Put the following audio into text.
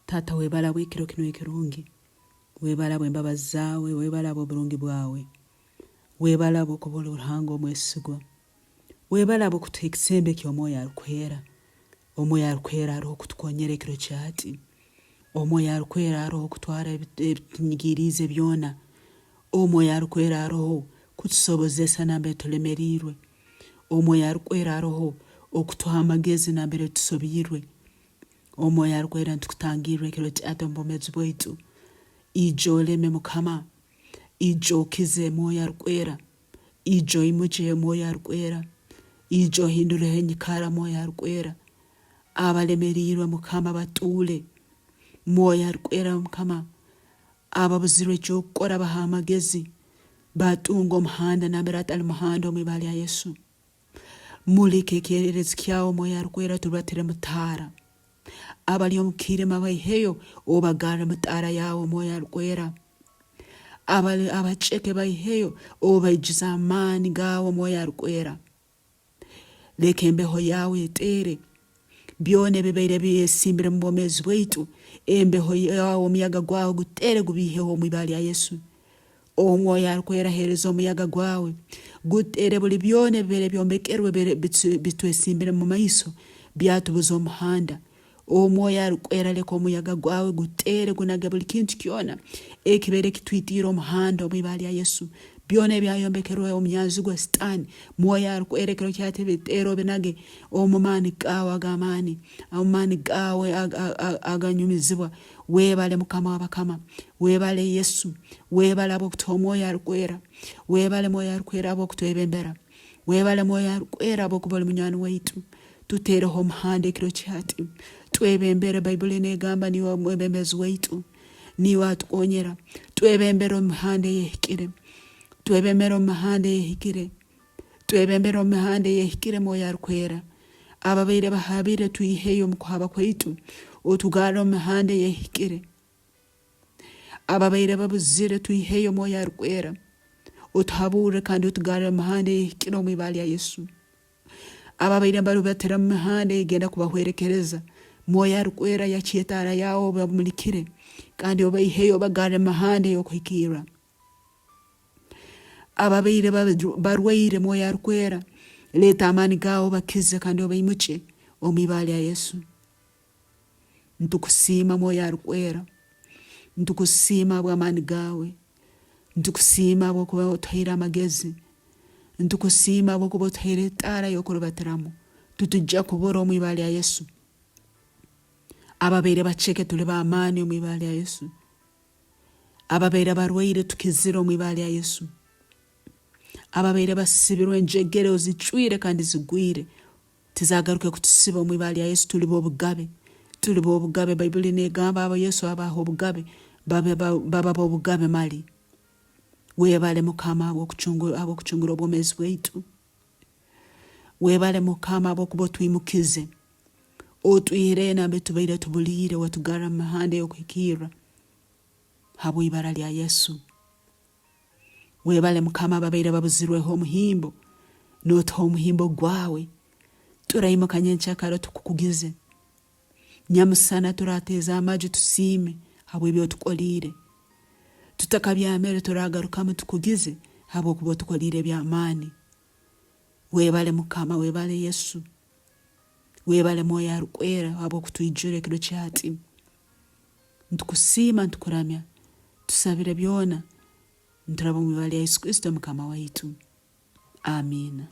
Tata webala bwekiro kino ekirungi, webala bw'embabazi zaawe, webala bw'obulungi bwawe, webala bw'okuba Ruhanga omwesigwa, webala bw'okutuha ekisembe ky'omwoyo arukwera. Omwoyo arukwera aroho okutukonyera ekiro kyati, omwoyo arukwera aroho okutwara ebinyigirize byona, omwoyo arukwera aroho kutusobozesa nambere tulemerirwe, omwoyo arukwera aroho okutuha amagezi nambere tusobirwe, omwoyo arukwera ntukutangirwe ekiro kyati omu bwomezi bwaitu. Ijo oleme Mukama, ijo okize mwoyo arukwera, ijo imuje mwoyo arukwera, ijo hindureho enyikara mwoyo arukwera. Abalemerirwe Mukama batule mwoyo arukwera Mukama, ababuzirwe kyokukora baha amagezi batunga omuhanda nambere atali muhanda omu ibali ya Yesu. Muleke ekyererezi kyawe mwoyo arukwera tubatire mutara, abali omu kirima baiheyo obagara mutara yawe mwoyo arukwera, abaceke baiheyo obaijiza amaani gawe mwoyo arukwera. Leka embeho yawe etere byone bibeire byesimbire mu bwomezi bwaitu, embeho yawe omuyaga gwawe gutere gubiheho mu ibali ya Yesu. Omwoyo arukwera hereza omuyaga gwawe gutere buli byone bibeire byombekerwe bitwesimbire mu maiso byatubuza omuhanda. Omwoyo arukwera leka omuyaga gwawe gutere gunage buli kintu kyona ekibeire kitwitire omuhanda mu ibali ya Yesu. Byone byayombekerwe omunyanzi gwa Sitani, mwoyo arukwera ekiro kyati bitero binage omumani gawe agamani, omumani gawe aganyumizibwa. Webale Mukama wabakama, webale Yesu, webale abokutuha omwoyo arukwera, webale mwoyo arukwera abokutwebembera, webale mwoyo arukwera abokuba munywani waitu. Tutereho omuhanda ekiro kyati, twebembere. Bayibuli negamba niwe mwebembezi waitu, niwe atukonyera. Twebembere omuhanda yehikire, twebembere omuhanda yehikire, twebembere omuhanda yehikire mwoyo arukwera. Ababeire bahabire tuiheyo mukuhaba kwaitu otugara omuhanda yehikire. Ababeire babuzire tuiheyo mwoyo arukwera otuhabure kandi otugara omuhanda yehikire omu ibali ya Yesu. Ababeire barubatira mu mihanda egenda kubahwerekereza, mwoyo arukwera yakyetara yawo bamulikire kandi obaiheyo bagara amahanda yokuhikira. Ababeire barwaire mwoyo arukwera leta amani gawo bakize kandi obaimuche omu ibali ya Yesu. Ntukusima mwoyo arukwera, ntukusima bw'amani gawe, ntukusima bw'okuba otuhaire amagezi, ntukusima bw'okuba otuhaire etara yokurubatiramu tutujja kubura omu ibali ya Yesu. Ababeire baceke tuli b'amani omu ibali ya Yesu, ababeire barwaire tukizire omu ibali ya Yesu, ababeire basibirwe enjegere ozicwire kandi zigwire tizagaruke kutusiba omu ibali ya Yesu. Tuli b'obugabe, tuli b'obugabe. Bayibuli negamba abo Yesu abaho obugabe baba b'obugabe mali. Webale Mukama abokuchungura obwomezi bwaitu, webale Mukama abokuba otwimukize otwire nambe tubeire tubulire watugara mahande yokuhikira habo ibara lya Yesu. Webale Mukama ababeire babuzirweho omuhimbo notuha omuhimbo gwawe turayimukanye nchakaro tukukugize. Nyamusana turateza amaji tusime habo ibyo tukolire. Tutakabyamere turagarukamu tukugize habo kubo tukolire by'amani. Webale Mukama, webale Yesu, webale mwoyo arukwera habo kutwijure ekiro kyati. Ntukusima ntukuramya tusabire byona nturaba mu ibali ya Yesu Kristo Mukama waitu. Amina.